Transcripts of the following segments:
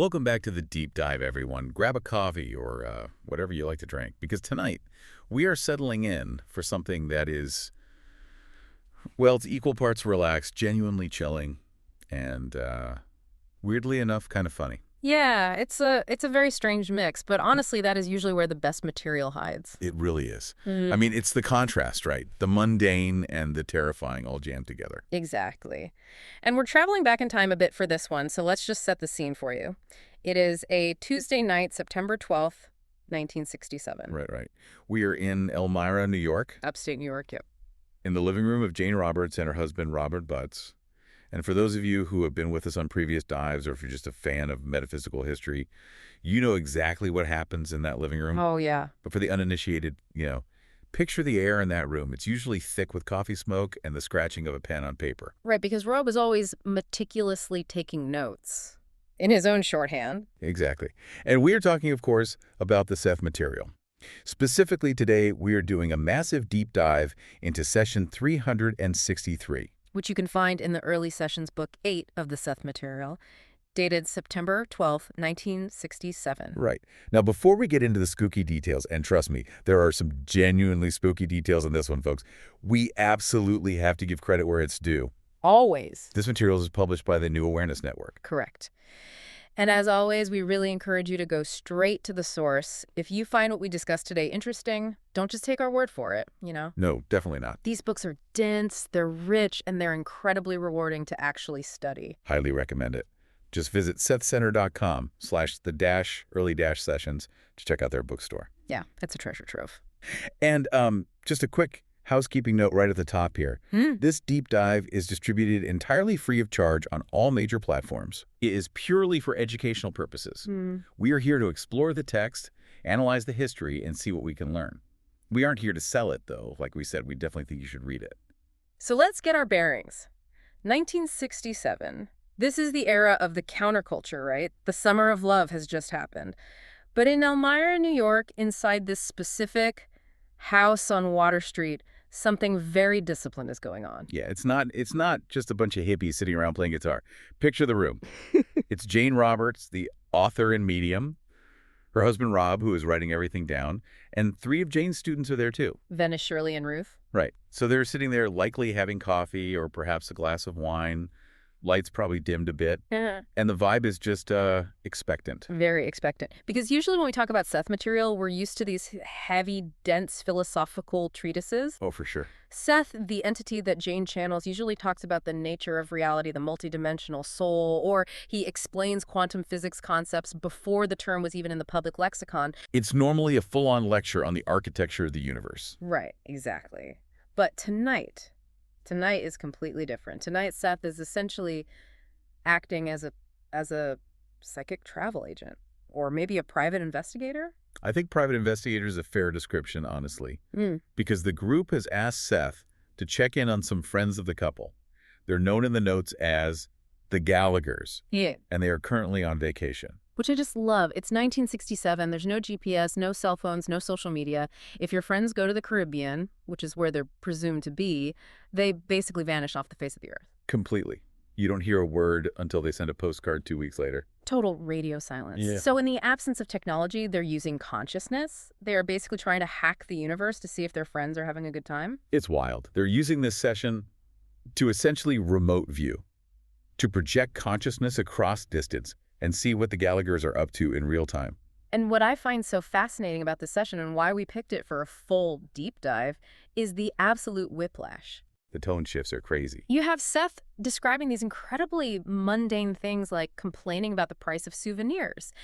Welcome back to the deep dive, everyone. Grab a coffee or whatever you like to drink, because tonight we are settling in for something that is, well, it's equal parts relaxed, genuinely chilling, and weirdly enough, kind of funny. Yeah, it's a very strange mix, but honestly, that is usually where the best material hides. It really is. I Mm, mean, it's the contrast, right? The mundane and the terrifying all jammed together. exactly. And we're traveling back in time a bit for this one, so let's just set the scene for you. It is a Tuesday night, September 12th, 1967. Right, right. We are in Elmira, New York, Upstate New York, yep. in the living room of Jane Roberts and her husband, Robert Butts. And for those of you who have been with us on previous dives, or if you're just a fan of metaphysical history, you know exactly what happens in that living room. Oh, yeah. But for the uninitiated, picture the air in that room. It's usually thick with coffee smoke and the scratching of a pen on paper. Right, because Rob is always meticulously taking notes in his own shorthand. Exactly. And we are talking, of course, about the Seth material. Specifically today, we are doing a massive deep dive into session 363. Which you can find in the early sessions book 8 of the Seth material, dated September 12th, 1967. Right. Now, before we get into the spooky details, and trust me, there are some genuinely spooky details in this one, folks, we absolutely have to give credit where it's due. Always. This material is published by the New Awareness Network. Correct. And as always, we really encourage you to go straight to the source. If you find what we discussed today interesting, don't just take our word for it. No, definitely not. These books are dense, they're rich, and they're incredibly rewarding to actually study. Highly recommend it. Just visit sethcenter.com/the-early-sessions to check out their bookstore. Yeah, it's a treasure trove. And just a quick housekeeping note right at the top here. This deep dive is distributed entirely free of charge on all major platforms. It is purely for educational purposes. We are here to explore the text, analyze the history, and see what we can learn. We aren't here to sell it, though. Like we said, we definitely think you should read it. So let's get our bearings. 1967. This is the era of the counterculture, right? The summer of love has just happened. But in Elmira, New York, inside this specific house on Water Street, something very disciplined is going on. Yeah, it's not just a bunch of hippies sitting around playing guitar. Picture the room. It's Jane Roberts, the author and medium, her husband Rob, who is writing everything down, and 3 of Jane's students are there too. Venice, Shirley, and Ruth. Right. So they're sitting there likely having coffee or perhaps a glass of wine. Lights probably dimmed a bit. And the vibe is just expectant. Very expectant. Because usually when we talk about Seth material, we're used to these heavy, dense philosophical treatises. Oh, for sure. Seth, the entity that Jane channels, usually talks about the nature of reality, the multidimensional soul, or he explains quantum physics concepts before the term was even in the public lexicon. It's normally a full-on lecture on the architecture of the universe. Right, exactly. But tonight is completely different. Tonight, Seth is essentially acting as a psychic travel agent, or maybe a private investigator. I think private investigator is a fair description, honestly, because the group has asked Seth to check in on some friends of the couple. They're known in the notes as the Gallaghers, Yeah. and they are currently on vacation. Which I just love. It's 1967. There's no GPS, no cell phones, no social media. If your friends go to the Caribbean, which is where they're presumed to be, they basically vanish off the face of the earth. Completely. You don't hear a word until they send a postcard 2 weeks later. Total radio silence. Yeah. So in the absence of technology, they're using consciousness. They are basically trying to hack the universe to see if their friends are having a good time. It's wild. They're using this session to essentially remote view, to project consciousness across distance and see what the Gallaghers are up to in real time. And what I find so fascinating about this session and why we picked it for a full deep dive is the absolute whiplash. The tone shifts are crazy. You have Seth describing these incredibly mundane things like complaining about the price of souvenirs.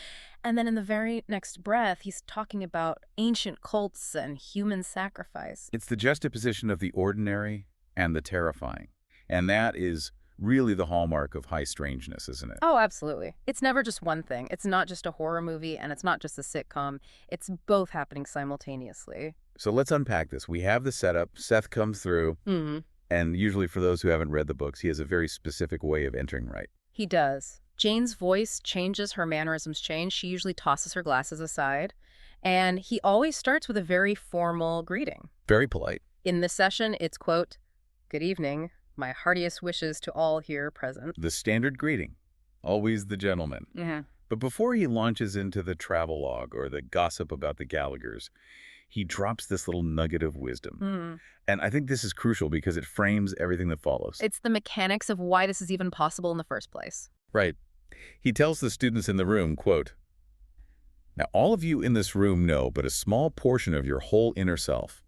And then in the very next breath, he's talking about ancient cults and human sacrifice. It's the juxtaposition of the ordinary and the terrifying. And that is really the hallmark of high strangeness, isn't it? Oh, absolutely. It's never just one thing. It's not just a horror movie and it's not just a sitcom. It's both happening simultaneously. So let's unpack this. We have the setup. Seth comes through. And usually for those who haven't read the books, he has a very specific way of entering, right? He does. Jane's voice changes, her mannerisms change. She usually tosses her glasses aside. And he always starts with a very formal greeting. Very polite. In this session, it's, quote, "Good evening. My heartiest wishes to all here present." The standard greeting. Always the gentleman. But before he launches into the travelogue or the gossip about the Gallaghers, he drops this little nugget of wisdom. And I think this is crucial because it frames everything that follows. It's the mechanics of why this is even possible in the first place. Right. He tells the students in the room, quote, "Now all of you in this room know but a small portion of your whole inner self.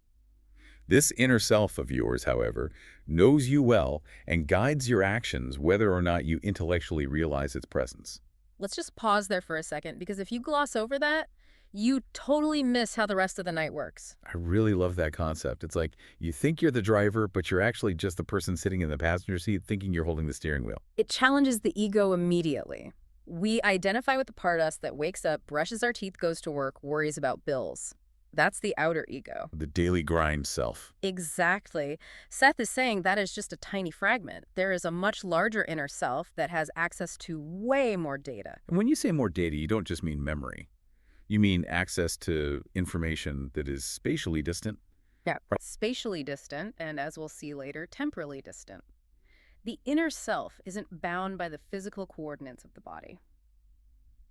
This inner self of yours, however, knows you well and guides your actions whether or not you intellectually realize its presence." Let's just pause there for a second, because if you gloss over that, you totally miss how the rest of the night works. I really love that concept. It's like you think you're the driver, but you're actually just the person sitting in the passenger seat thinking you're holding the steering wheel. It challenges the ego immediately. We identify with the part of us that wakes up, brushes our teeth, goes to work, worries about bills. That's the outer ego. The daily grind self. Exactly. Seth is saying that is just a tiny fragment. There is a much larger inner self that has access to way more data. And when you say more data, you don't just mean memory. You mean access to information that is spatially distant? Yeah, spatially distant, and as we'll see later, temporally distant. The inner self isn't bound by the physical coordinates of the body.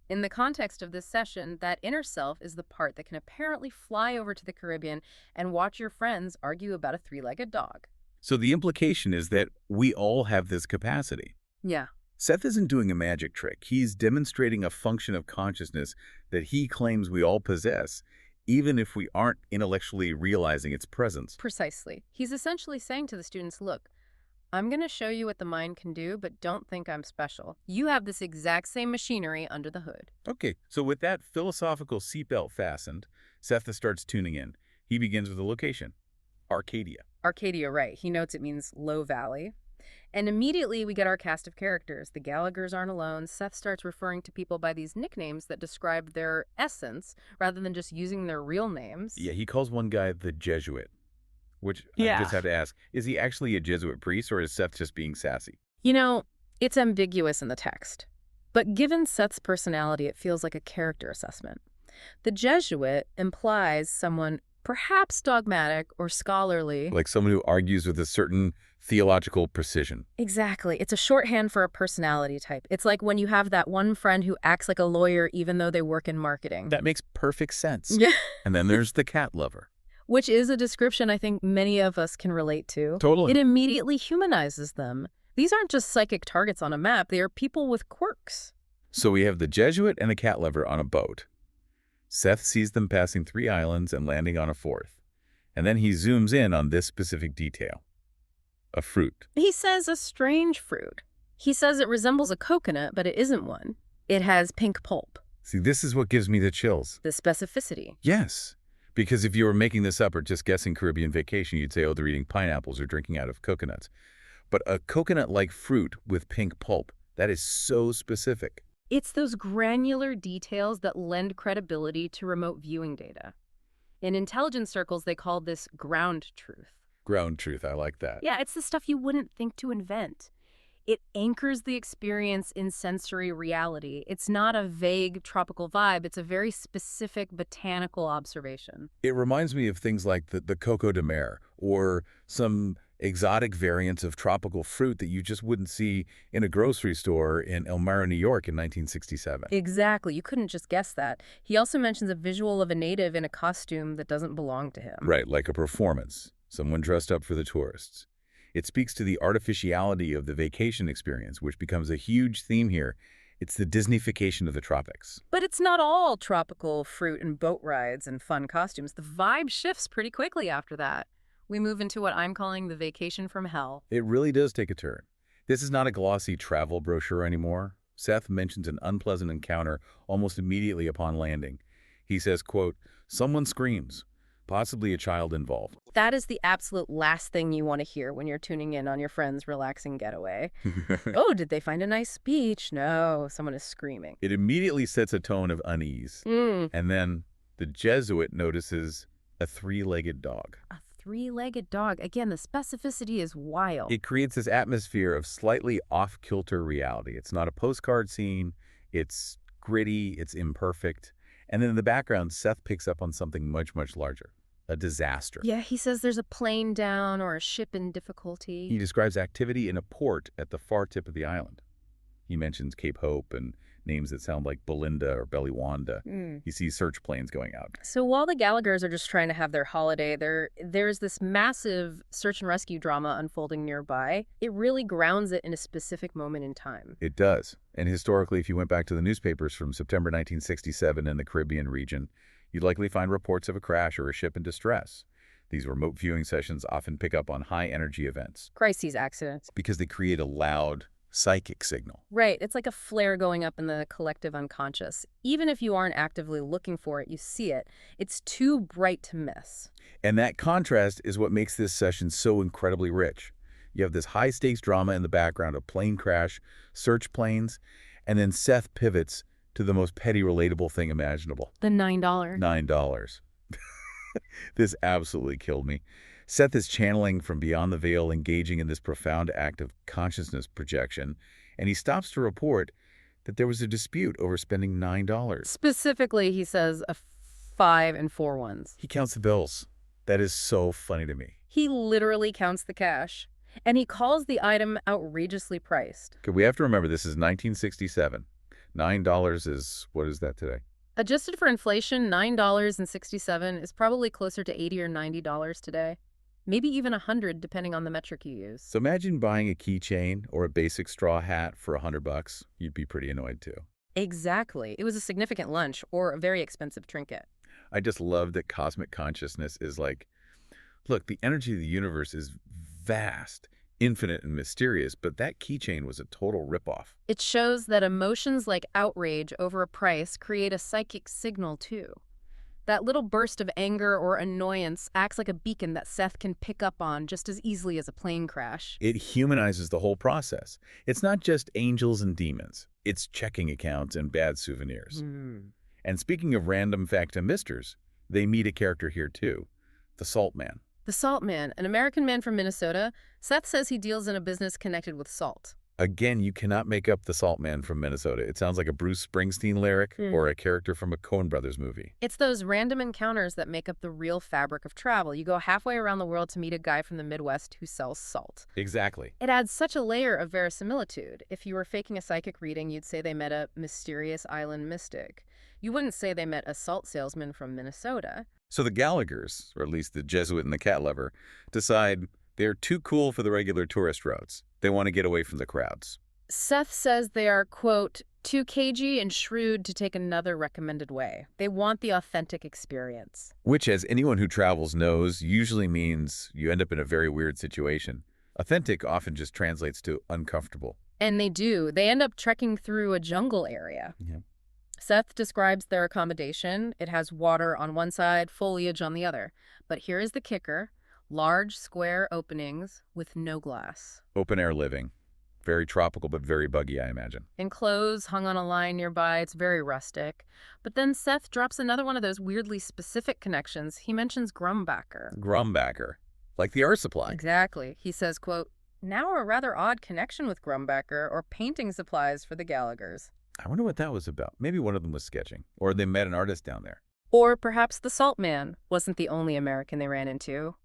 In the context of this session, that inner self is the part that can apparently fly over to the Caribbean and watch your friends argue about a three-legged dog. So the implication is that we all have this capacity. Yeah. Seth isn't doing a magic trick. He's demonstrating a function of consciousness that he claims we all possess, even if we aren't intellectually realizing its presence. Precisely. He's essentially saying to the students, look, I'm going to show you what the mind can do, but don't think I'm special. You have this exact same machinery under the hood. Okay, so with that philosophical seatbelt fastened, Seth starts tuning in. He begins with a location, Arcadia. Arcadia, right. He notes it means low valley. And immediately we get our cast of characters. The Gallaghers aren't alone. Seth starts referring to people by these nicknames that describe their essence rather than just using their real names. Yeah, he calls one guy the Jesuit, which I just have to ask, is he actually a Jesuit priest or is Seth just being sassy? You know, it's ambiguous in the text. But given Seth's personality, it feels like a character assessment. The Jesuit implies someone perhaps dogmatic or scholarly. Like someone who argues with a certain theological precision. Exactly. It's a shorthand for a personality type. It's like when you have that one friend who acts like a lawyer even though they work in marketing. That makes perfect sense. Yeah. And then there's the cat lover. Which is a description I think many of us can relate to. Totally. It immediately humanizes them. These aren't just psychic targets on a map. They are people with quirks. So we have the Jesuit and the cat lover on a boat. Seth sees them passing 3 islands and landing on a 4th. And then he zooms in on this specific detail. A fruit. He says a strange fruit. He says it resembles a coconut, but it isn't one. It has pink pulp. See, this is what gives me the chills. The specificity. Yes. Because if you were making this up or just guessing Caribbean vacation, you'd say, oh, they're eating pineapples or drinking out of coconuts. But a coconut-like fruit with pink pulp, that is so specific. It's those granular details that lend credibility to remote viewing data. In intelligence circles, they call this ground truth. Ground truth, I like that. Yeah, it's the stuff you wouldn't think to invent. It anchors the experience in sensory reality. It's not a vague tropical vibe. It's a very specific botanical observation. It reminds me of things like the coco de mer or some exotic variants of tropical fruit that you just wouldn't see in a grocery store in Elmira, New York in 1967. Exactly. You couldn't just guess that. He also mentions a visual of a native in a costume that doesn't belong to him. Right, like a performance. Someone dressed up for the tourists. It speaks to the artificiality of the vacation experience, which becomes a huge theme here. It's the Disneyfication of the tropics. But it's not all tropical fruit and boat rides and fun costumes. The vibe shifts pretty quickly after that. We move into what I'm calling the vacation from hell. It really does take a turn. This is not a glossy travel brochure anymore. Seth mentions an unpleasant encounter almost immediately upon landing. He says, quote, "Someone screams. Possibly a child involved." That is the absolute last thing you want to hear when you're tuning in on your friend's relaxing getaway. Oh, did they find a nice beach? No, someone is screaming. It immediately sets a tone of unease. And then the Jesuit notices a 3-legged dog. A 3-legged dog. Again, the specificity is wild. It creates this atmosphere of slightly off-kilter reality. It's not a postcard scene. It's gritty. It's imperfect. And then in the background, Seth picks up on something much, much larger. A disaster. Yeah, he says there's a plane down or a ship in difficulty. He describes activity in a port at the far tip of the island. He mentions Cape Hope and names that sound like Belinda or Bellywanda. You see search planes going out. So while the Gallaghers are just trying to have their holiday, there's this massive search and rescue drama unfolding nearby. It really grounds it in a specific moment in time. It does. And historically, if you went back to the newspapers from September 1967 in the Caribbean region, you'd likely find reports of a crash or a ship in distress. These remote viewing sessions often pick up on high-energy events. Crises accidents. Because they create a loud, psychic signal. Right. It's like a flare going up in the collective unconscious. Even if you aren't actively looking for it, you see it. It's too bright to miss. And that contrast is what makes this session so incredibly rich. You have this high-stakes drama in the background of plane crash, search planes, and then Seth pivots to the most petty, relatable thing imaginable. The $9. $9. This absolutely killed me. Seth is channeling from beyond the veil, engaging in this profound act of consciousness projection, and he stops to report that there was a dispute over spending $9. Specifically, he says a 5 and 4 ones. He counts the bills. That is so funny to me. He literally counts the cash, and he calls the item outrageously priced. We have to remember this is 1967. $9 is, what is that today? Adjusted for inflation, $9.67 is probably closer to $80 or $90 today. Maybe even $100, depending on the metric you use. So imagine buying a keychain or a basic straw hat for $100. You'd be pretty annoyed too. Exactly. It was a significant lunch or a very expensive trinket. I just love that cosmic consciousness is like, look, the energy of the universe is vast, infinite, and mysterious, but that keychain was a total ripoff. It shows that emotions like outrage over a price create a psychic signal, too. That little burst of anger or annoyance acts like a beacon that Seth can pick up on just as easily as a plane crash. It humanizes the whole process. It's not just angels and demons. It's checking accounts and bad souvenirs. And speaking of random factomisters, they meet a character here, too. The Salt Man. The Salt Man, an American man from Minnesota. Seth says he deals in a business connected with salt. Again, you cannot make up the Salt Man from Minnesota. It sounds like a Bruce Springsteen lyric or a character from a Coen Brothers movie. It's those random encounters that make up the real fabric of travel. You go halfway around the world to meet a guy from the Midwest who sells salt. Exactly. It adds such a layer of verisimilitude. If you were faking a psychic reading, you'd say they met a mysterious island mystic. You wouldn't say they met a salt salesman from Minnesota. So the Gallaghers, or at least the Jesuit and the cat lover, decide they're too cool for the regular tourist routes. They want to get away from the crowds. Seth says they are, quote, too cagey and shrewd to take another recommended way. They want the authentic experience. Which, as anyone who travels knows, usually means you end up in a very weird situation. Authentic often just translates to uncomfortable. And they do. They end up trekking through a jungle area. Yeah. Seth describes their accommodation. It has water on one side, foliage on the other. But here is the kicker. Large, square openings with no glass. Open-air living. Very tropical, but very buggy, I imagine. In clothes hung on a line nearby, it's very rustic. But then Seth drops another one of those weirdly specific connections. He mentions Grumbacher. Grumbacher. Like the art supply. Exactly. He says, quote, now a rather odd connection with Grumbacher or painting supplies for the Gallaghers. I wonder what that was about. Maybe one of them was sketching. Or they met an artist down there. Or perhaps the Salt Man wasn't the only American they ran into.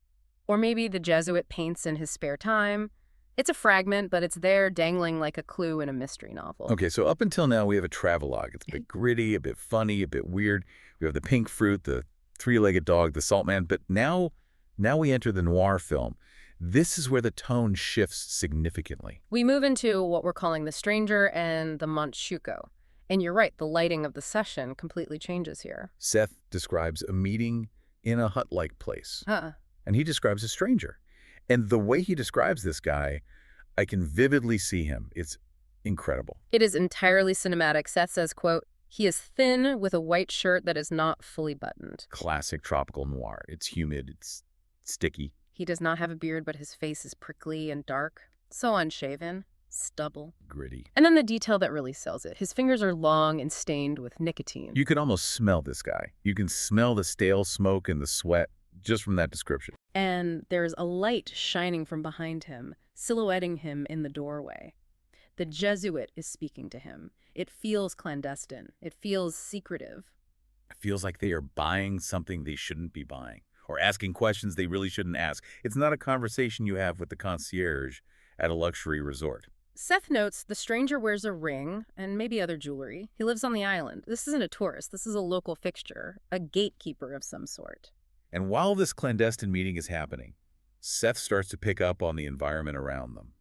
Or maybe the Jesuit paints in his spare time. It's a fragment, but it's there dangling like a clue in a mystery novel. Okay, so up until now, we have a travelogue. It's a bit gritty, a bit funny, a bit weird. We have the pink fruit, the three-legged dog, the Salt Man. But now we enter the noir film. This is where the tone shifts significantly. We move into what we're calling the stranger and the Manchukuo. And you're right, the lighting of the session completely changes here. Seth describes a meeting in a hut-like place. And he describes a stranger. And the way he describes this guy, I can vividly see him. It's incredible. It is entirely cinematic. Seth says, quote, he is thin with a white shirt that is not fully buttoned. Classic tropical noir. It's humid. It's sticky. He does not have a beard, but his face is prickly and dark. So unshaven. Stubble. Gritty. And then the detail that really sells it. His fingers are long and stained with nicotine. You can almost smell this guy. You can smell the stale smoke and the sweat just from that description. And there's a light shining from behind him, silhouetting him in the doorway. The Jesuit is speaking to him. It feels clandestine. It feels secretive. It feels like they are buying something they shouldn't be buying, or asking questions they really shouldn't ask. It's not a conversation you have with the concierge at a luxury resort. Seth notes the stranger wears a ring and maybe other jewelry. He lives on the island. This isn't a tourist. This is a local fixture, a gatekeeper of some sort. And while this clandestine meeting is happening, Seth starts to pick up on the environment around them.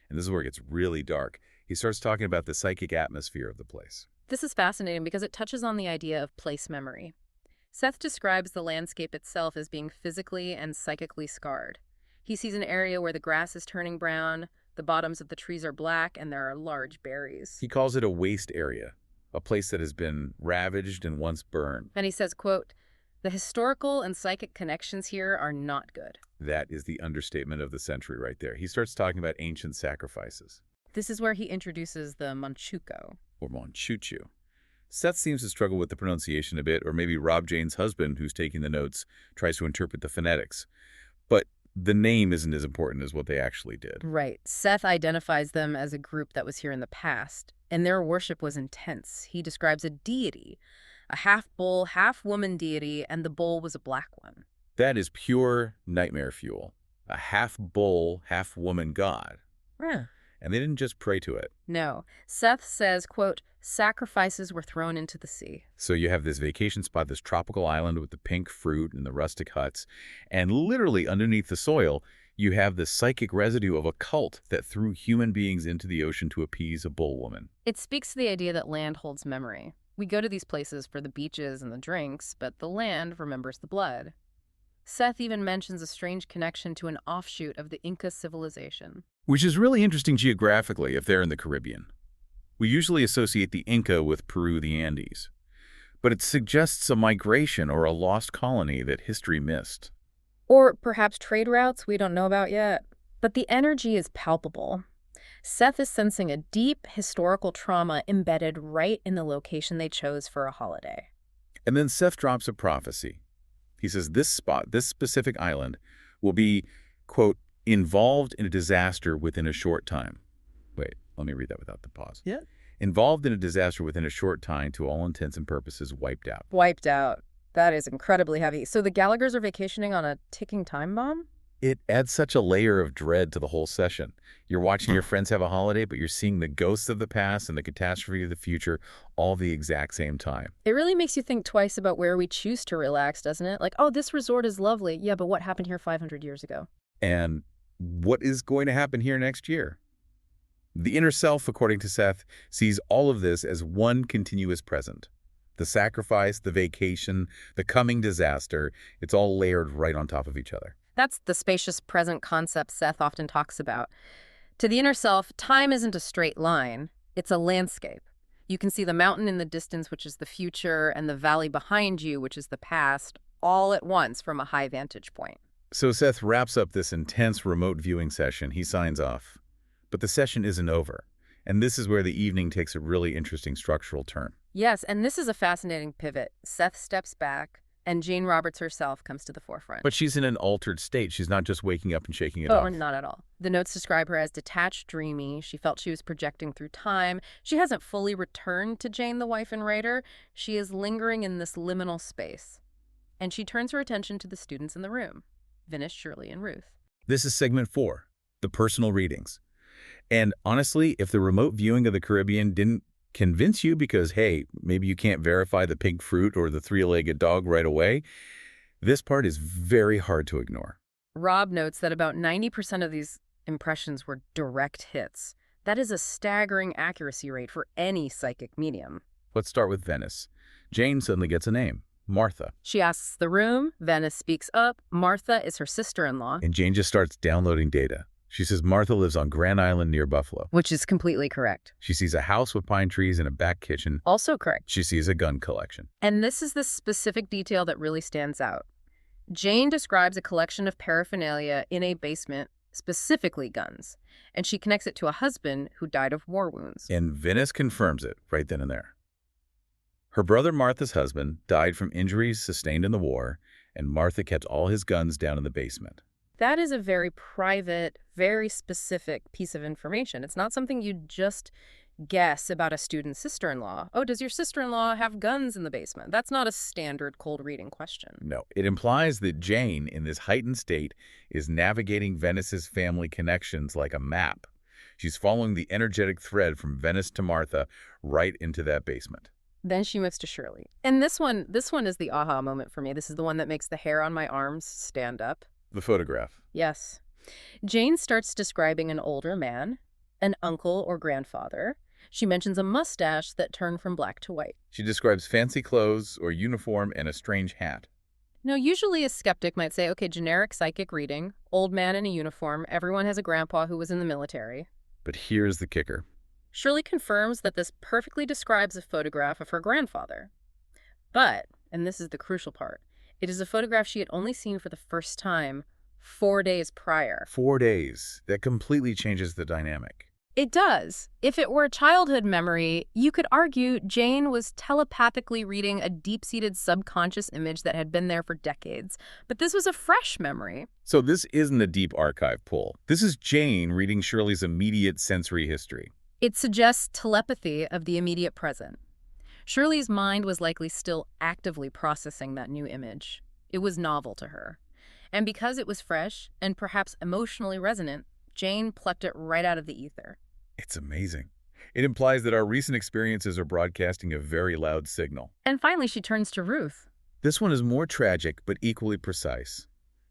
And this is where it gets really dark. He starts talking about the psychic atmosphere of the place. This is fascinating because it touches on the idea of place memory. Seth describes the landscape itself as being physically and psychically scarred. He sees an area where the grass is turning brown, the bottoms of the trees are black, and there are large berries. He calls it a waste area, a place that has been ravaged and once burned. And he says, quote, "The historical and psychic connections here are not good." That is the understatement of the century right there. He starts talking about ancient sacrifices. This is where he introduces the Manchukuo. Or Monchuchu. Seth seems to struggle with the pronunciation a bit, or maybe Rob Jane's husband, who's taking the notes, tries to interpret the phonetics. But the name isn't as important as what they actually did. Right. Seth identifies them as a group that was here in the past, and their worship was intense. He describes a deity, a half-bull, half-woman deity, and the bull was a black one. That is pure nightmare fuel. A half-bull, half-woman god. Yeah. And they didn't just pray to it. No. Seth says, quote, "Sacrifices were thrown into the sea." So you have this vacation spot, this tropical island with the pink fruit and the rustic huts, and literally underneath the soil, you have the psychic residue of a cult that threw human beings into the ocean to appease a bull woman. It speaks to the idea that land holds memory. We go to these places for the beaches and the drinks, but the land remembers the blood. Seth even mentions a strange connection to an offshoot of the Inca civilization. Which is really interesting geographically if they're in the Caribbean. We usually associate the Inca with Peru, the Andes. But it suggests a migration or a lost colony that history missed. Or perhaps trade routes we don't know about yet. But the energy is palpable. Seth is sensing a deep historical trauma embedded right in the location they chose for a holiday. And then Seth drops a prophecy. He says this spot, this specific island, will be, quote, involved in a disaster within a short time. Wait, let me read that without the pause. Yeah. Involved in a disaster within a short time, to all intents and purposes, wiped out. Wiped out. That is incredibly heavy. So the Gallaghers are vacationing on a ticking time bomb? It adds such a layer of dread to the whole session. You're watching your friends have a holiday, but you're seeing the ghosts of the past and the catastrophe of the future all the exact same time. It really makes you think twice about where we choose to relax, doesn't it? Like, oh, this resort is lovely. Yeah, but what happened here 500 years ago? And what is going to happen here next year? The inner self, according to Seth, sees all of this as one continuous present. The sacrifice, the vacation, the coming disaster, it's all layered right on top of each other. That's the spacious present concept Seth often talks about. To the inner self, time isn't a straight line. It's a landscape. You can see the mountain in the distance, which is the future, and the valley behind you, which is the past, all at once from a high vantage point. So Seth wraps up this intense remote viewing session. He signs off. But the session isn't over. And this is where the evening takes a really interesting structural turn. Yes, and this is a fascinating pivot. Seth steps back, and Jane Roberts herself comes to the forefront. But she's in an altered state. She's not just waking up and shaking it Oh, off. not at all. The notes describe her as detached, dreamy. She felt she was projecting through time. She hasn't fully returned to Jane, the wife and writer. She is lingering in this liminal space. And she turns her attention to the students in the room, Venice, Shirley, and Ruth. This is segment 4, the personal readings. And honestly, if the remote viewing of the Caribbean didn't convince you because, hey, maybe you can't verify the pink fruit or the three-legged dog right away, this part is very hard to ignore. Rob notes that about 90% of these impressions were direct hits. That is a staggering accuracy rate for any psychic medium. Let's start with Venice. Jane suddenly gets a name, Martha. She asks the room. Venice speaks up. Martha is her sister-in-law. And Jane just starts downloading data. She says Martha lives on Grand Island near Buffalo. Which is completely correct. She sees a house with pine trees and a back kitchen. Also correct. She sees a gun collection. And this is the specific detail that really stands out. Jane describes a collection of paraphernalia in a basement, specifically guns, and she connects it to a husband who died of war wounds. And Venice confirms it right then and there. Her brother Martha's husband died from injuries sustained in the war, and Martha kept all his guns down in the basement. That is a very private, very specific piece of information. It's not something you just guess about a student's sister-in-law. Oh, does your sister-in-law have guns in the basement? That's not a standard cold reading question. No, it implies that Jane, in this heightened state, is navigating Venice's family connections like a map. She's following the energetic thread from Venice to Martha right into that basement. Then she moves to Shirley. And this one is the aha moment for me. This is the one that makes the hair on my arms stand up. The photograph. Yes. Jane starts describing an older man, an uncle or grandfather. She mentions a mustache that turned from black to white. She describes fancy clothes or uniform and a strange hat. Now, usually a skeptic might say, okay, generic psychic reading, old man in a uniform, everyone has a grandpa who was in the military. But here's the kicker. Shirley confirms that this perfectly describes a photograph of her grandfather. But, and this is the crucial part, it is a photograph she had only seen for the first time 4 days prior. 4 days. That completely changes the dynamic. It does. If it were a childhood memory, you could argue Jane was telepathically reading a deep-seated subconscious image that had been there for decades. But this was a fresh memory. So this isn't a deep archive pull. This is Jane reading Shirley's immediate sensory history. It suggests telepathy of the immediate present. Shirley's mind was likely still actively processing that new image. It was novel to her. And because it was fresh and perhaps emotionally resonant, Jane plucked it right out of the ether. It's amazing. It implies that our recent experiences are broadcasting a very loud signal. And finally, she turns to Ruth. This one is more tragic, but equally precise.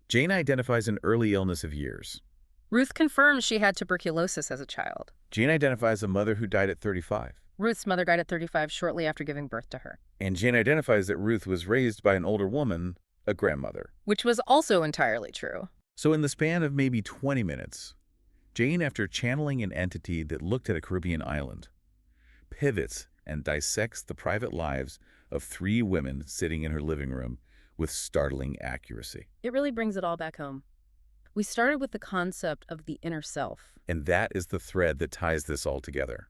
Jane identifies an early illness of years. Ruth confirms she had tuberculosis as a child. Jane identifies a mother who died at 35. Ruth's mother died at 35 shortly after giving birth to her. And Jane identifies that Ruth was raised by an older woman, a grandmother. Which was also entirely true. So in the span of maybe 20 minutes, Jane, after channeling an entity that looked at a Caribbean island, pivots and dissects the private lives of 3 women sitting in her living room with startling accuracy. It really brings it all back home. We started with the concept of the inner self. And that is the thread that ties this all together.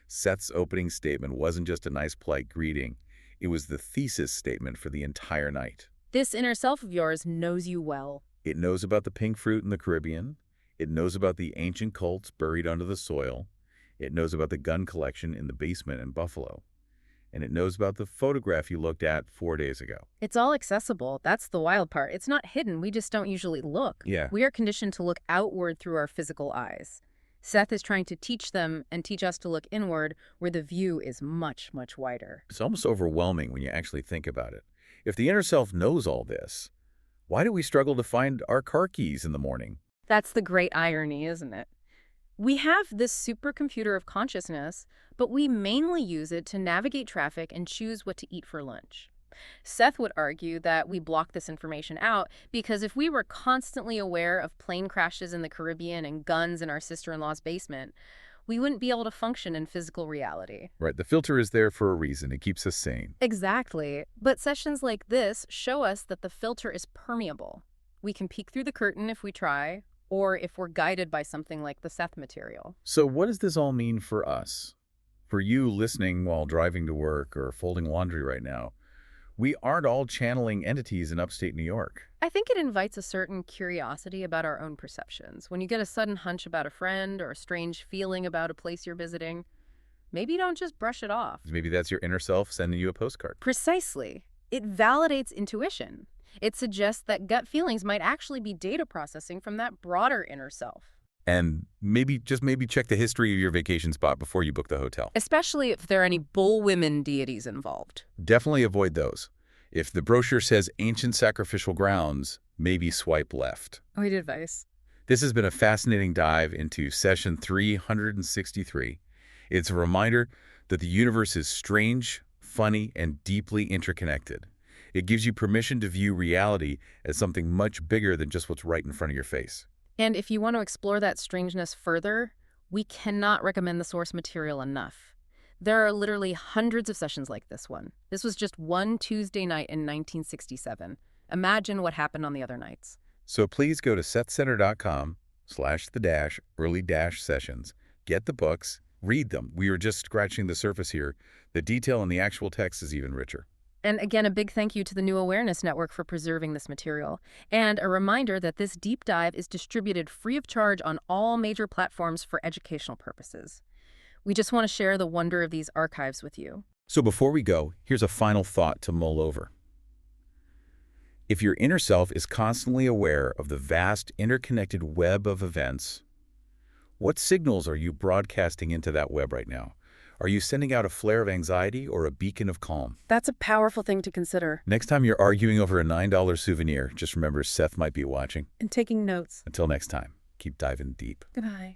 Seth's opening statement wasn't just a nice polite greeting. It was the thesis statement for the entire night. This inner self of yours knows you well. It knows about the pink fruit in the Caribbean. It knows about the ancient cults buried under the soil. It knows about the gun collection in the basement in Buffalo. And it knows about the photograph you looked at 4 days ago. It's all accessible. That's the wild part. It's not hidden. We just don't usually look. Yeah. We are conditioned to look outward through our physical eyes. Seth is trying to teach them and teach us to look inward, where the view is much, much wider. It's almost overwhelming when you actually think about it. If the inner self knows all this, why do we struggle to find our car keys in the morning? That's the great irony, isn't it? We have this supercomputer of consciousness, but we mainly use it to navigate traffic and choose what to eat for lunch. Seth would argue that we block this information out because if we were constantly aware of plane crashes in the Caribbean and guns in our sister-in-law's basement, we wouldn't be able to function in physical reality. Right, the filter is there for a reason. It keeps us sane. Exactly. But sessions like this show us that the filter is permeable. We can peek through the curtain if we try, or if we're guided by something like the Seth material. So what does this all mean for us? For you listening while driving to work or folding laundry right now, we aren't all channeling entities in upstate New York. I think it invites a certain curiosity about our own perceptions. When you get a sudden hunch about a friend or a strange feeling about a place you're visiting, maybe don't just brush it off. Maybe that's your inner self sending you a postcard. Precisely. It validates intuition. It suggests that gut feelings might actually be data processing from that broader inner self. And maybe check the history of your vacation spot before you book the hotel. Especially if there are any bull-women deities involved. Definitely avoid those. If the brochure says ancient sacrificial grounds, maybe swipe left. Good advice. This has been a fascinating dive into session 363. It's a reminder that the universe is strange, funny, and deeply interconnected. It gives you permission to view reality as something much bigger than just what's right in front of your face. And if you want to explore that strangeness further, we cannot recommend the source material enough. There are literally hundreds of sessions like this one. This was just one Tuesday night in 1967. Imagine what happened on the other nights. So please go to sethcenter.com/the-early-sessions. Get the books, read them. We are just scratching the surface here. The detail in the actual text is even richer. And again, a big thank you to the New Awareness Network for preserving this material. And a reminder that this deep dive is distributed free of charge on all major platforms for educational purposes. We just want to share the wonder of these archives with you. So before we go, here's a final thought to mull over. If your inner self is constantly aware of the vast interconnected web of events, What signals are you broadcasting into that web right now? Are you sending out a flare of anxiety or a beacon of calm? That's a powerful thing to consider. Next time you're arguing over a $9 souvenir, just remember Seth might be watching. And taking notes. Until next time, keep diving deep. Goodbye.